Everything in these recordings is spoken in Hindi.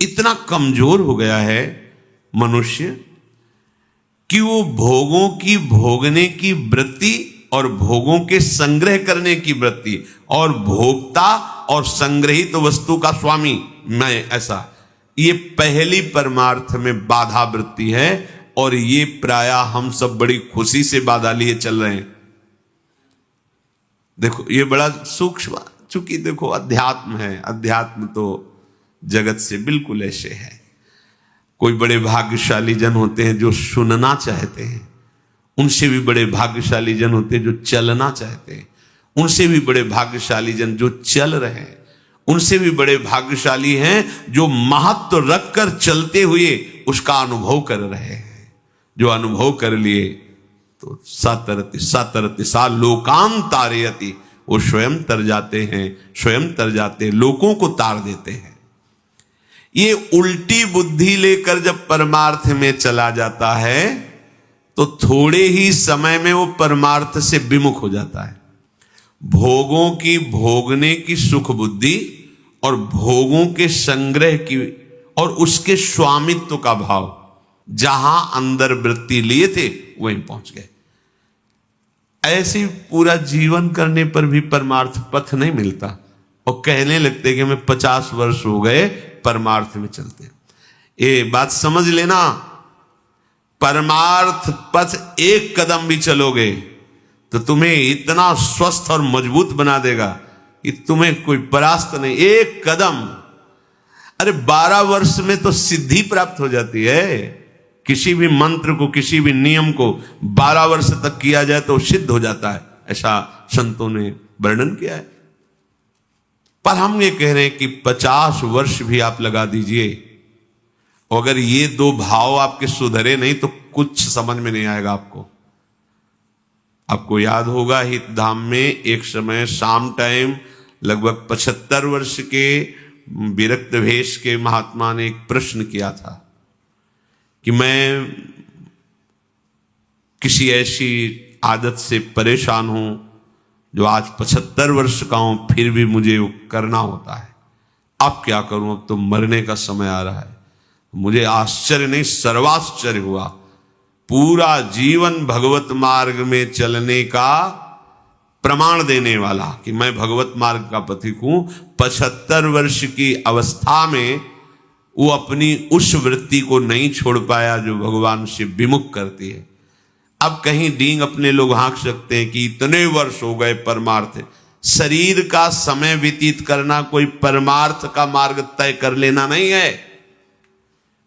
इतना कमजोर हो गया है मनुष्य कि वो भोगों की भोगने की वृत्ति और भोगों के संग्रह करने की वृत्ति और भोक्ता और संग्रहित वस्तु का स्वामी मैं, ऐसा ये पहली परमार्थ में बाधा वृत्ति है। और ये प्रायः हम सब बड़ी खुशी से बाधा लिए चल रहे हैं। देखो ये बड़ा सूक्ष्म, चूंकि देखो अध्यात्म है, अध्यात्म तो जगत से बिल्कुल ऐसे है। कोई बड़े भाग्यशाली जन होते हैं जो सुनना चाहते हैं, उनसे भी बड़े भाग्यशाली जन होते हैं जो चलना चाहते हैं, उनसे भी बड़े भाग्यशाली जन जो चल रहे हैं, उनसे भी बड़े भाग्यशाली हैं जो महत्व रखकर चलते हुए उसका अनुभव कर रहे हैं। जो अनुभव कर लिए तो सातरति सातरति सा लोकान तारयति, वो स्वयं तर जाते हैं, स्वयं तर जाते हैं, लोगों को तार देते हैं। ये उल्टी बुद्धि लेकर जब परमार्थ में चला जाता है तो थोड़े ही समय में वो परमार्थ से विमुख हो जाता है। भोगों की भोगने की सुख बुद्धि और भोगों के संग्रह की और उसके स्वामित्व का भाव, जहां अंदर वृत्ति लिए थे वहीं पहुंच गए। ऐसे पूरा जीवन करने पर भी परमार्थ पथ नहीं मिलता और कहने लगते कि हमें 50 वर्ष हो गए परमार्थ में चलते। ये बात समझ लेना, परमार्थ पथ एक कदम भी चलोगे तो तुम्हें इतना स्वस्थ और मजबूत बना देगा कि तुम्हें कोई परास्त नहीं। एक कदम, अरे 12 वर्ष में तो सिद्धि प्राप्त हो जाती है। किसी भी मंत्र को, किसी भी नियम को 12 वर्ष तक किया जाए तो सिद्ध हो जाता है, ऐसा संतों ने वर्णन किया है। पर हम ये कह रहे हैं कि 50 वर्ष भी आप लगा दीजिए, अगर ये दो भाव आपके सुधरे नहीं तो कुछ समझ में नहीं आएगा आपको। आपको याद होगा हितधाम में एक समय शाम टाइम लगभग 75 वर्ष के विरक्त भेष के महात्मा ने एक प्रश्न किया था कि मैं किसी ऐसी आदत से परेशान हूं जो आज 75 वर्ष का हूं, फिर भी मुझे वो करना होता है। अब क्या करूं, अब तो मरने का समय आ रहा है। मुझे आश्चर्य नहीं सर्वाश्चर्य हुआ। पूरा जीवन भगवत मार्ग में चलने का प्रमाण देने वाला कि मैं भगवत मार्ग का पथिक हूं, 75 वर्ष की अवस्था में वो अपनी उस वृत्ति को नहीं छोड़ पाया जो भगवान से विमुख करती है। अब कहीं डींग अपने लोग हाँक सकते हैं कि इतने वर्ष हो गए परमार्थ। शरीर का समय व्यतीत करना कोई परमार्थ का मार्ग तय कर लेना नहीं है।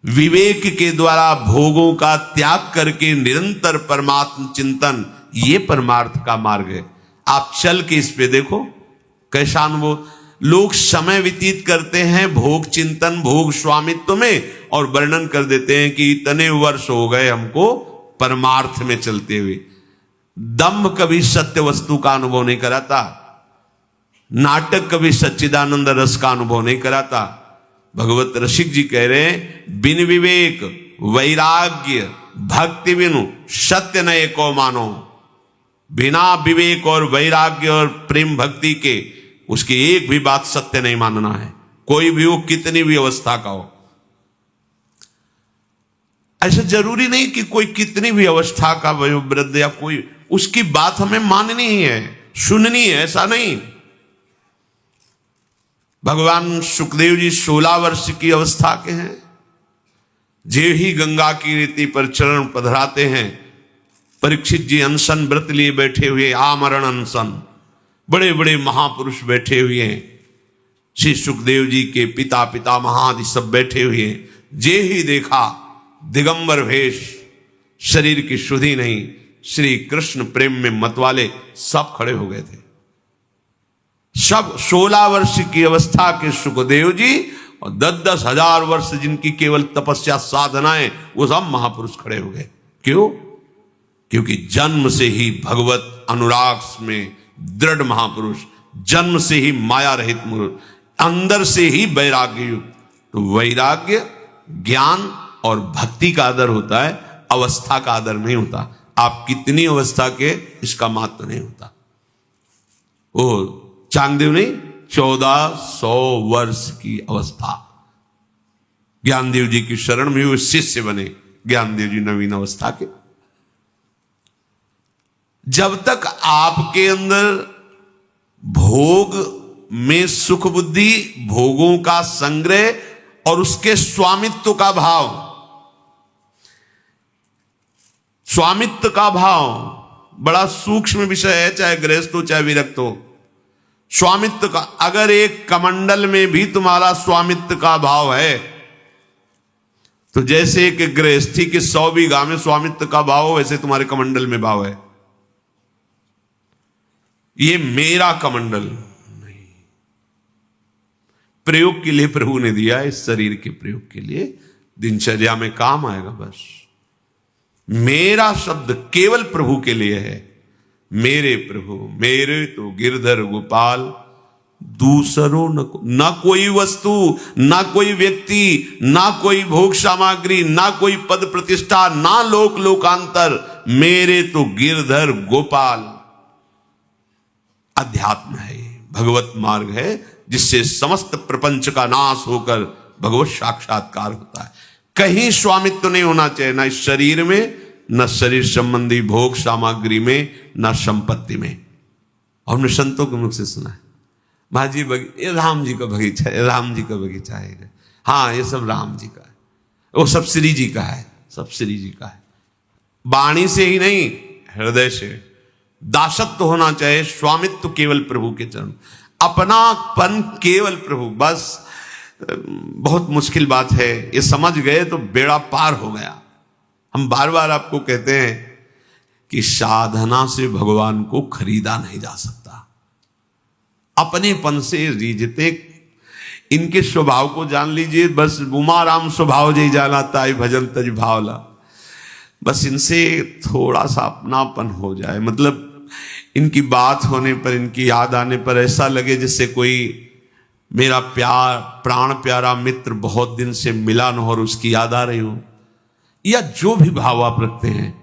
विवेक के द्वारा भोगों का त्याग करके निरंतर परमात्म चिंतन, ये परमार्थ का मार्ग है। आप चल के इस पे देखो कैसा अनुभव। लोग समय व्यतीत करते हैं भोग चिंतन, भोग स्वामित्व में, और वर्णन कर देते हैं कि इतने वर्ष हो गए हमको परमार्थ में चलते हुए। दम्भ कभी सत्य वस्तु का अनुभव नहीं कराता, नाटक कभी सच्चिदानंद रस का अनुभव नहीं कराता। भगवत रसिक जी कह रहे हैं, बिन विवेक वैराग्य भक्ति बिनु सत्य न एको मानो। बिना विवेक और वैराग्य और प्रेम भक्ति के उसकी एक भी बात सत्य नहीं मानना है, कोई भी हो, कितनी भी अवस्था का हो। ऐसा जरूरी नहीं कि कोई कितनी भी अवस्था का वयोवृद्ध या कोई, उसकी बात हमें माननी ही है, सुननी है, ऐसा नहीं। भगवान सुखदेव जी 16 वर्ष की अवस्था के हैं। जे ही गंगा की रीति पर चरण पधराते हैं, परीक्षित जी अनशन व्रत लिए बैठे हुए, आमरण अनशन, बड़े बड़े महापुरुष बैठे हुए हैं। श्री सुखदेव जी के पिता पितामह आदि सब बैठे हुए हैं। जे ही देखा दिगंबर भेष, शरीर की शुद्धि नहीं, श्री कृष्ण प्रेम में मतवाले सब खड़े हो गए थे। सब 16 वर्ष की अवस्था के सुखदेव जी और 10-10 हजार वर्ष जिनकी केवल तपस्या साधनाएं, वो सब महापुरुष खड़े हो गए। क्यों? क्योंकि जन्म से ही भगवत अनुराग में दृढ़ महापुरुष, जन्म से ही माया रहित मूर्ख, अंदर से ही वैराग्य युक्त। तो वैराग्य, ज्ञान और भक्ति का आदर होता है, अवस्था का आदर नहीं होता। आप कितनी अवस्था के, इसका महत्व नहीं होता। वो चांगदेव नहीं, 1400 वर्ष की अवस्था, ज्ञानदेव जी की शरण में हुए शिष्य बने ज्ञानदेव जी नवीन अवस्था के। जब तक आपके अंदर भोग में सुख बुद्धि, भोगों का संग्रह और उसके स्वामित्व का भाव, स्वामित्व का भाव बड़ा सूक्ष्म विषय है, चाहे गृहस्थ हो चाहे विरक्त हो। स्वामित्व का, अगर एक कमंडल में भी तुम्हारा स्वामित्व का भाव है तो जैसे एक गृहस्थी के 100 बीघा में स्वामित्व का भाव हो, वैसे तुम्हारे कमंडल में भाव है। ये मेरा कमंडल नहीं, प्रयोग के लिए प्रभु ने दिया, इस शरीर के प्रयोग के लिए, दिनचर्या में काम आएगा। बस मेरा शब्द केवल प्रभु के लिए है। मेरे प्रभु, मेरे तो गिरधर गोपाल, दूसरों न कोई वस्तु, ना कोई व्यक्ति, ना कोई भोग सामग्री, ना कोई पद प्रतिष्ठा, ना लोक लोकांतर, मेरे तो गिरधर गोपाल। अध्यात्म है, भगवत मार्ग है, जिससे समस्त प्रपंच का नाश होकर भगवत साक्षात्कार होता है। कहीं स्वामित्व नहीं होना चाहिए, ना इस शरीर में, न शरीर संबंधी भोग सामग्री में, न संपत्ति में। और हमने संतों के मुख से सुना है, महाजी ये राम जी का बगीचा है, राम जी का बगीचा है, हाँ ये सब राम जी का है, वो सब श्री जी का है, सब श्री जी का है। वाणी से ही नहीं, हृदय से दासत्व होना चाहिए, स्वामित्व केवल प्रभु के चरण, अपनापन केवल प्रभु। बस बहुत मुश्किल बात है, ये समझ गए तो बेड़ा पार हो गया। हम बार बार आपको कहते हैं कि साधना से भगवान को खरीदा नहीं जा सकता, अपनेपन से रीझते। इनके स्वभाव को जान लीजिए, बस उमाराम स्वभाव जय जाना ताई भजन तज भावला, बस इनसे थोड़ा सा अपनापन हो जाए, मतलब इनकी बात होने पर, इनकी याद आने पर ऐसा लगे जैसे कोई मेरा प्यार, प्राण प्यारा मित्र बहुत दिन से मिला न हो और उसकी याद आ रही हो, या जो भी भाव आप रखते हैं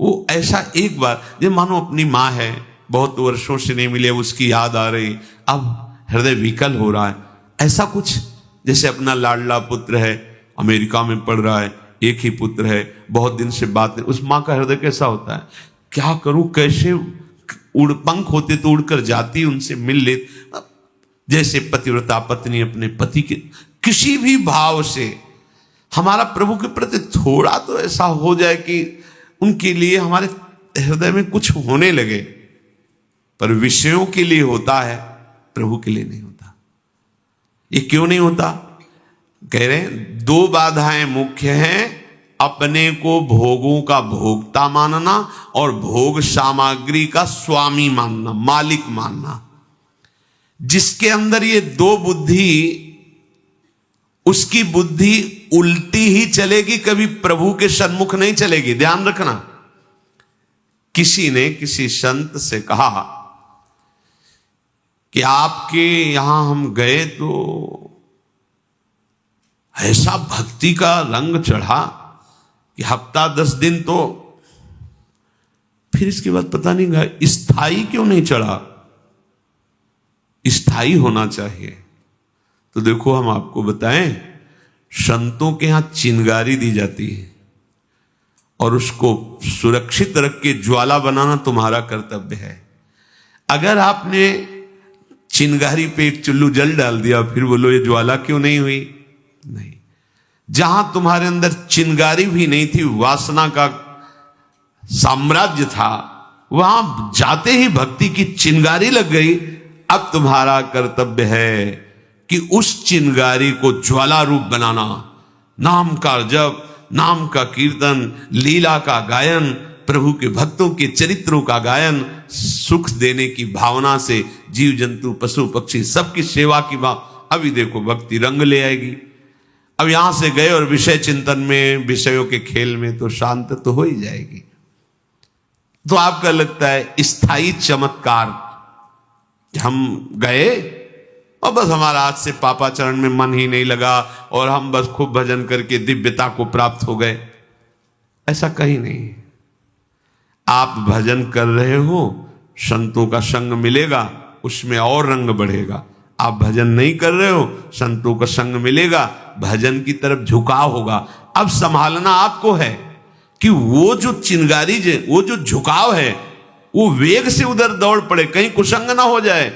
वो ऐसा एक बार, जब मानो अपनी माँ है, बहुत वर्षों से नहीं मिले, उसकी याद आ रही, अब हृदय विकल हो रहा है, ऐसा कुछ जैसे अपना लाडला पुत्र है, अमेरिका में पढ़ रहा है, एक ही पुत्र है, बहुत दिन से बात नहीं, उस माँ का हृदय कैसा होता है, क्या करूं, कैसे उड़, पंख होते तो उड़कर जाती, उनसे मिल ले। जैसे पतिव्रता पत्नी अपने पति के किसी भी भाव से, हमारा प्रभु के प्रति थोड़ा तो ऐसा हो जाए कि उनके लिए हमारे हृदय में कुछ होने लगे। पर विषयों के लिए होता है, प्रभु के लिए नहीं होता। ये क्यों नहीं होता? कह रहे हैं 2 बाधाएं मुख्य हैं, अपने को भोगों का भोक्ता मानना और भोग सामग्री का स्वामी मानना, मालिक मानना। जिसके अंदर ये 2 बुद्धि, उसकी बुद्धि उल्टी ही चलेगी, कभी प्रभु के सन्मुख नहीं चलेगी। ध्यान रखना। किसी ने किसी संत से कहा कि आपके यहां हम गए तो ऐसा भक्ति का रंग चढ़ा कि हफ्ता 10 दिन तो, फिर इसके बाद पता नहीं गया स्थाई क्यों नहीं चढ़ा। स्थाई होना चाहिए। तो देखो हम आपको बताएं, संतों के यहां चिंगारी दी जाती है और उसको सुरक्षित रख के ज्वाला बनाना तुम्हारा कर्तव्य है। अगर आपने चिंगारी पे एक चुल्लू जल डाल दिया, फिर बोलो ये ज्वाला क्यों नहीं हुई? नहीं। जहां तुम्हारे अंदर चिंगारी भी नहीं थी, वासना का साम्राज्य था, वहां जाते ही भक्ति की चिंगारी लग गई। अब तुम्हारा कर्तव्य है कि उस चिंगारी को ज्वाला रूप बनाना। नाम का जप, नाम का कीर्तन, लीला का गायन, प्रभु के भक्तों के चरित्रों का गायन, सुख देने की भावना से जीव जंतु पशु पक्षी सबकी सेवा की भाव। अभी देखो भक्ति रंग ले आएगी। अब यहां से गए और विषय चिंतन में, विषयों के खेल में तो शांत तो हो ही जाएगी। तो आपका लगता है स्थायी चमत्कार, हम गए और बस हमारा आज से पापा चरण में मन ही नहीं लगा और हम बस खूब भजन करके दिव्यता को प्राप्त हो गए। ऐसा कहीं नहीं। आप भजन कर रहे हो, संतों का संग मिलेगा, उसमें और रंग बढ़ेगा। आप भजन नहीं कर रहे हो, संतों का संग मिलेगा, भजन की तरफ झुकाव होगा। अब संभालना आपको है कि वो जो चिंगारी वो जो झुकाव है वो वेग से उधर दौड़ पड़े, कहीं कुसंग ना हो जाए।